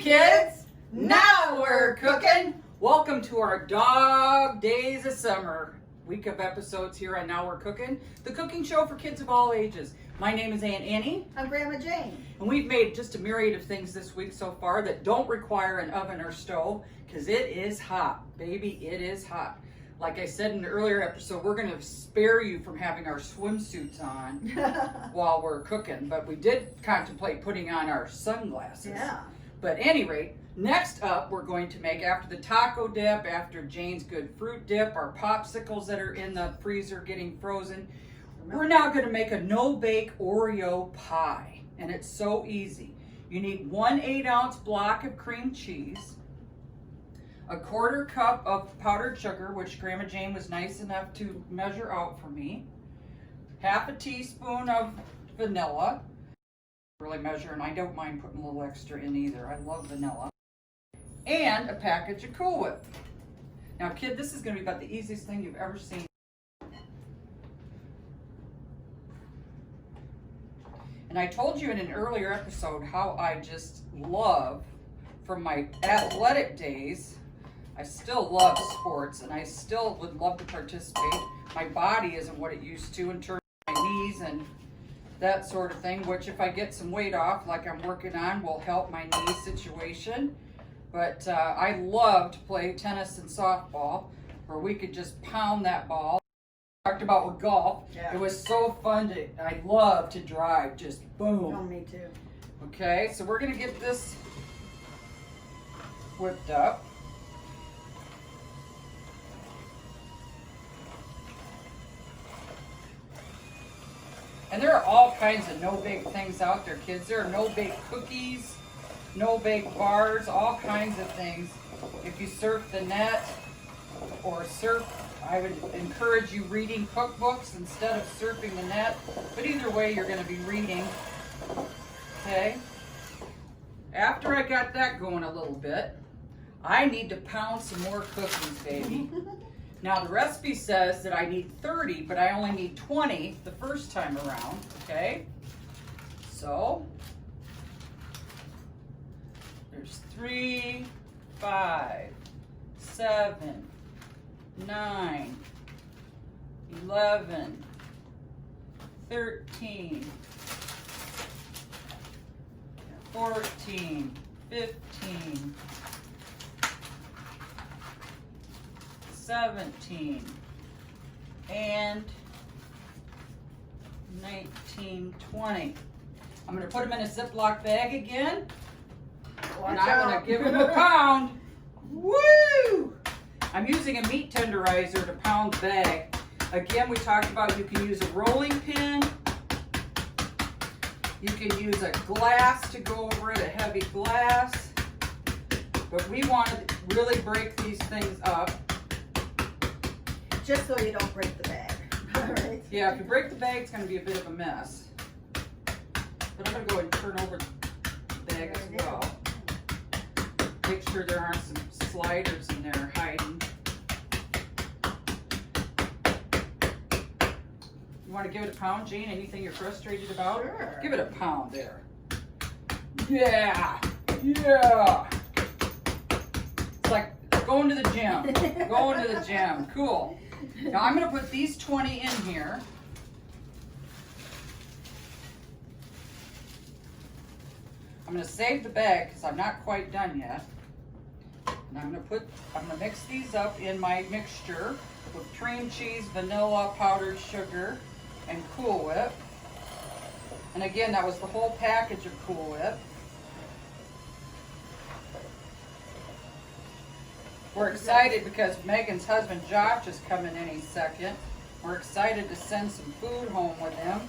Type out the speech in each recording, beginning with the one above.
Hey kids, now we're cooking. Welcome to our Dog Days of Summer week of episodes here on Now We're Cooking, the cooking show for kids of all ages. My name is Aunt Annie. I'm Grandma Jane. And we've made just a myriad of things this week so far that don't require an oven or stove because it is hot. Baby, it is hot. Like I said in an earlier episode, we're going to spare you from having our swimsuits on while we're cooking. But we did contemplate putting on our sunglasses. Yeah. But at any rate, next up, we're going to make, after the taco dip, after Jane's good fruit dip, our popsicles that are in the freezer getting frozen, we're now going to make a no-bake Oreo pie. And it's so easy. You need 1 8-ounce block of cream cheese, a 1/4 cup of powdered sugar, which Grandma Jane was nice enough to measure out for me, 1/2 teaspoon of vanilla, really measure, and I don't mind putting a little extra in either. I love vanilla. And a package of Cool Whip. Now, kid, this is going to be about the easiest thing you've ever seen. And I told you in an earlier episode how I just love, from my athletic days, I still love sports and I still would love to participate. My body isn't what it used to in terms of my knees and that sort of thing, which if I get some weight off, like I'm working on, will help my knee situation. But I love to play tennis and softball, where we could just pound that ball. Talked about with golf. Yeah. It was so fun I love to drive, just boom. Oh, me too. Okay, so we're gonna get this whipped up. And there are all kinds of no-bake things out there, kids. There are no-bake cookies, no-bake bars, all kinds of things. If you surf the net or surf, I would encourage you reading cookbooks instead of surfing the net. But either way, you're going to be reading. Okay? After I got that going a little bit, I need to pound some more cookies, baby. Now, the recipe says that I need 30, but I only need 20 the first time around, okay? So, there's 3, 5, 7, 9, 11, 13, 14, 15, 17, and 19, 20. I'm going to put them in a Ziploc bag again. Watch and I'm out. going to give them a pound. Woo! I'm using a meat tenderizer to pound the bag. Again, we talked about you can use a rolling pin. You can use a glass to go over it, a heavy glass. But we want to really break these things up. Just so you don't break the bag. All right. Yeah, if you break the bag, it's going to be a bit of a mess. But I'm going to go ahead and turn over the bag as well. Make sure there aren't some sliders in there hiding. You want to give it a pound, Jane? Anything you're frustrated about? Sure. Give it a pound there. Yeah! Yeah! It's like going to the gym. Going to the gym. Cool. Now I'm going to put these 20 in here. I'm going to save the bag because I'm not quite done yet. And I'm going to mix these up in my mixture with cream cheese, vanilla, powdered sugar, and Cool Whip. And again, that was the whole package of Cool Whip. We're excited because Megan's husband Josh is coming any second. We're excited to send some food home with him.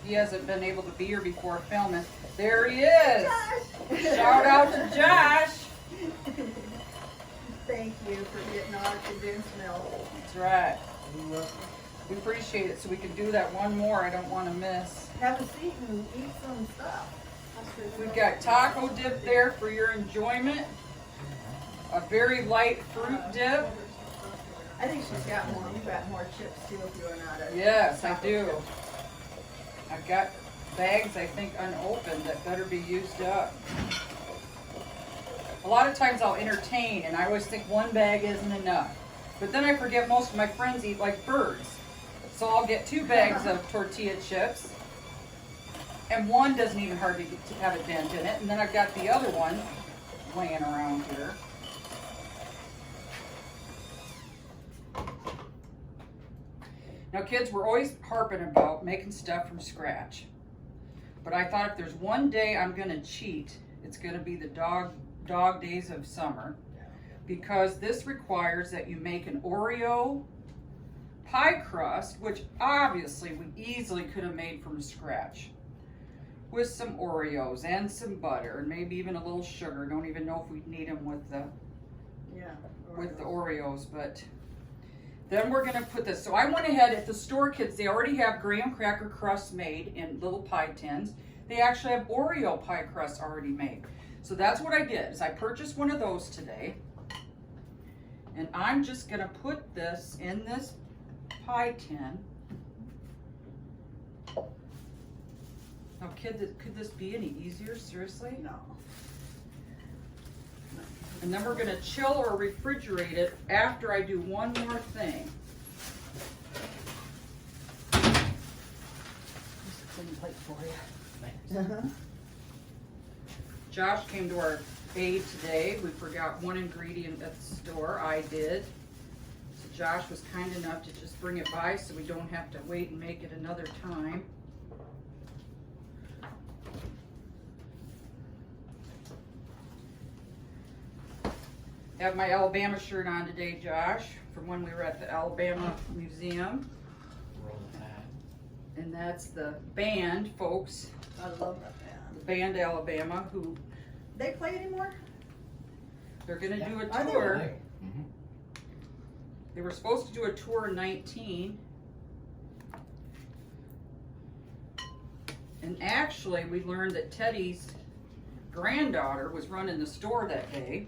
He hasn't been able to be here before filming. There he is! Josh. Shout out to Josh! Thank you for getting our condensed milk. That's right. We appreciate it, so we can do that one more I don't want to miss. Have a seat and eat some stuff. We've got taco dip there for your enjoyment. A very light fruit dip. I think she's got more. You've got more chips too if you run out of. Yes, I do. I've got bags, I think, unopened that better be used up. A lot of times I'll entertain and I always think one bag isn't enough. But then I forget most of my friends eat like birds. So I'll get 2 bags of tortilla chips. And one doesn't even hardly get to have a dent in it. And then I've got the other one laying around here. Now kids, we're always harping about making stuff from scratch. But I thought if there's one day I'm gonna cheat, it's gonna be the dog days of summer. Because this requires that you make an Oreo pie crust, which obviously we easily could have made from scratch. With some Oreos and some butter and maybe even a little sugar. Don't even know if we need them with the Oreos, but then we're gonna put this. So I went ahead at the store, kids, they already have graham cracker crusts made in little pie tins. They actually have Oreo pie crusts already made. So that's what I did, is I purchased one of those today. And I'm just gonna put this in this pie tin. Now, could this be any easier? Seriously? No. And then we're gonna chill or refrigerate it after I do one more thing. Just a clean plate for you. Uh-huh. Josh came to our aid today. We forgot one ingredient at the store. I did. So Josh was kind enough to just bring it by so we don't have to wait and make it another time. Have my Alabama shirt on today, Josh, from when we were at the Alabama Museum. Roll the Tide. And that's the band, folks. I love that band. The band Alabama, who They play anymore? they're gonna do a Are they tour. really? Mm-hmm. They were supposed to do a tour in 19. And actually, we learned that Teddy's granddaughter was running the store that day.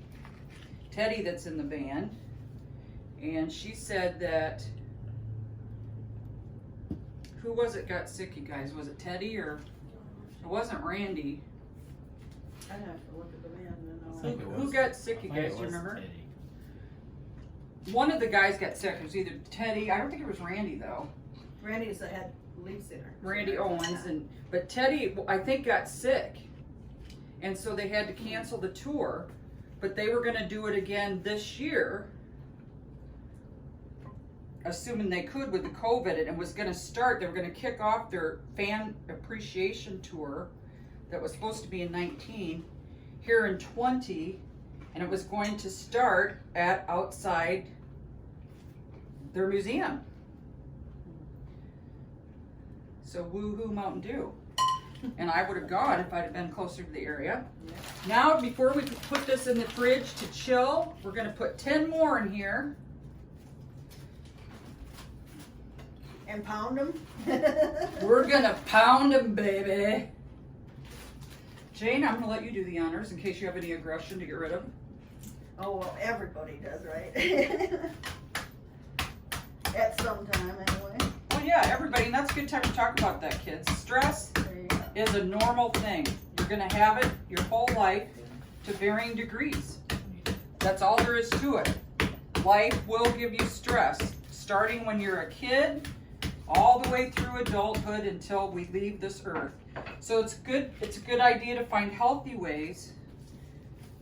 Teddy, that's in the band. And she said that, who was it got sick, you guys? Was it Teddy or, it wasn't Randy. I'd have to look at the band and think know. it Who was- got sick, you I think guys, it do you was remember? Teddy. One of the guys got sick. It was either Teddy, I don't think it was Randy though. Randy's the head lead singer. Randy Owens, but Teddy, I think, got sick. And so they had to cancel the tour, but they were gonna do it again this year, assuming they could with the COVID, and it was gonna start, they were gonna kick off their fan appreciation tour that was supposed to be in 19, here in 20, and it was going to start at outside their museum. So woo-hoo Mountain Dew. And I would have gone if I'd have been closer to the area. Yeah. Now, before we put this in the fridge to chill, we're gonna put 10 more in here. And pound them. We're gonna pound them, baby. Jane, I'm gonna let you do the honors in case you have any aggression to get rid of. Oh, well, everybody does, right? At some time, anyway. Well, yeah, everybody, and that's a good time to talk about that, kids. Stress There you go. is a normal thing. You're gonna have it your whole life to varying degrees. That's all there is to it. Life will give you stress, starting when you're a kid, all the way through adulthood until we leave this earth. So it's a good idea to find healthy ways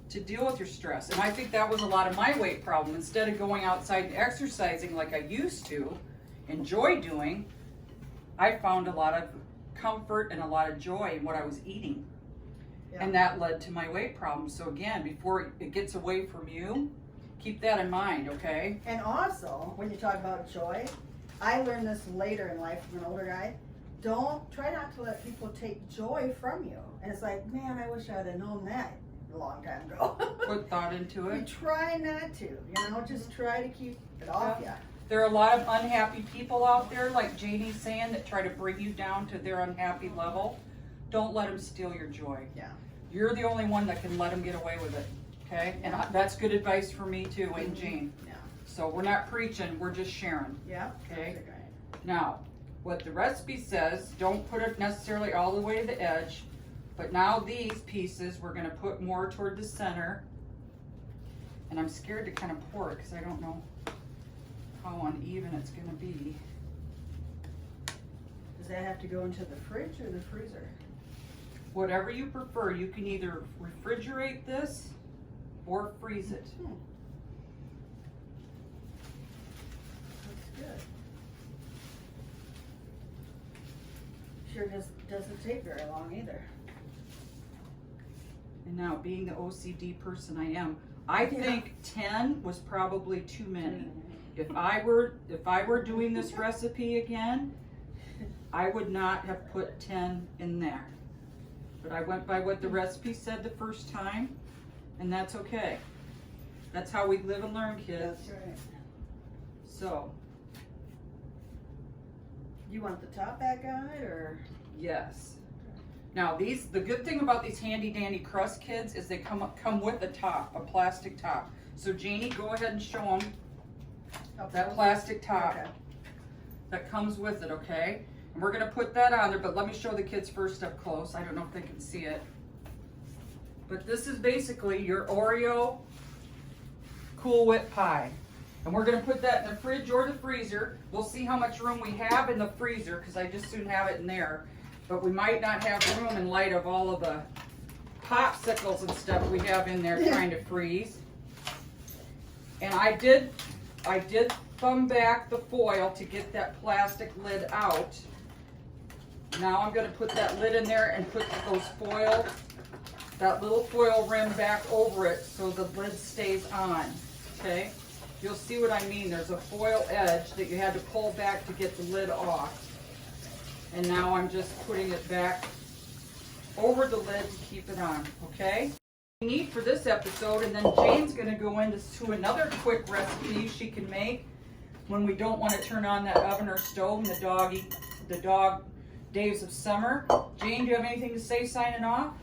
to deal with your stress. And I think that was a lot of my weight problem. Instead of going outside and exercising like I used to, enjoy doing, I found a lot of comfort and a lot of joy in what I was eating. Yeah. And that led to my weight problem. So again, before it gets away from you, keep that in mind, okay? And also, when you talk about joy, I learned this later in life from an older guy. Try not to let people take joy from you. And it's like, man, I wish I'd have known that a long time ago. Put thought into You it. try not to, just try to keep it off you. There are a lot of unhappy people out there, like Jayne's saying, that try to bring you down to their unhappy level. Don't let them steal your joy. Yeah. You're the only one that can let them get away with it, okay? And that's good advice for me too, and Jayne. Yeah. So we're not preaching, we're just sharing. Yeah. Okay. That's right. Now, what the recipe says. Don't put it necessarily all the way to the edge, but now these pieces we're gonna put more toward the center. And I'm scared to kind of pour it because I don't know how uneven it's gonna be. Does that have to go into the fridge or the freezer? Whatever you prefer, you can either refrigerate this or freeze it. Looks good. Sure doesn't take very long either. And now, being the OCD person I am, I think 10 was probably too many. If I were doing this recipe again, I would not have put 10 in there. But I went by what the recipe said the first time, and that's okay. That's how we live and learn, kids. That's right. So, You want the top back on it, or? yes. Now the good thing about these handy dandy crust, kids, is they come with a top, a plastic top. So Janie, go ahead and show them that plastic top that comes with it, okay? And we're gonna put that on there, but let me show the kids first up close. I don't know if they can see it. But this is basically your Oreo Cool Whip pie. And we're gonna put that in the fridge or the freezer. We'll see how much room we have in the freezer, because I just soon have it in there. But we might not have room in light of all of the popsicles and stuff we have in there trying to freeze. And I did thumb back the foil to get that plastic lid out. Now I'm gonna put that lid in there and put that little foil rim back over it so the lid stays on, okay? You'll see what I mean. There's a foil edge that you had to pull back to get the lid off. And now I'm just putting it back over the lid to keep it on, okay? We need for this episode, and then Jayne's gonna go into another quick recipe she can make when we don't want to turn on that oven or stove in the dog days of summer. Jayne, do you have anything to say signing off?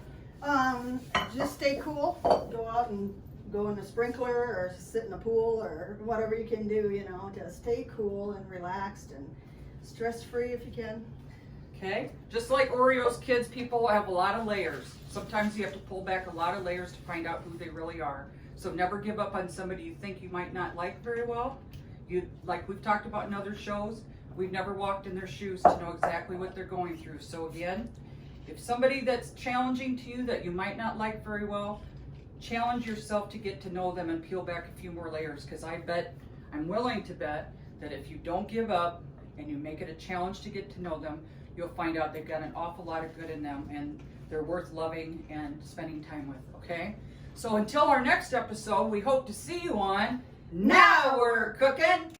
Just stay cool. Go out and go in a sprinkler or sit in a pool or whatever you can do, you know, to stay cool and relaxed and stress-free if you can. Okay, just like Oreos, kids, people have a lot of layers. Sometimes you have to pull back a lot of layers to find out who they really are. So never give up on somebody you think you might not like very well. Like we've talked about in other shows, we've never walked in their shoes to know exactly what they're going through. So again, if somebody that's challenging to you that you might not like very well, challenge yourself to get to know them and peel back a few more layers, because I'm willing to bet that if you don't give up and you make it a challenge to get to know them, you'll find out they've got an awful lot of good in them and they're worth loving and spending time with, okay? So until our next episode, we hope to see you on Now We're Cooking!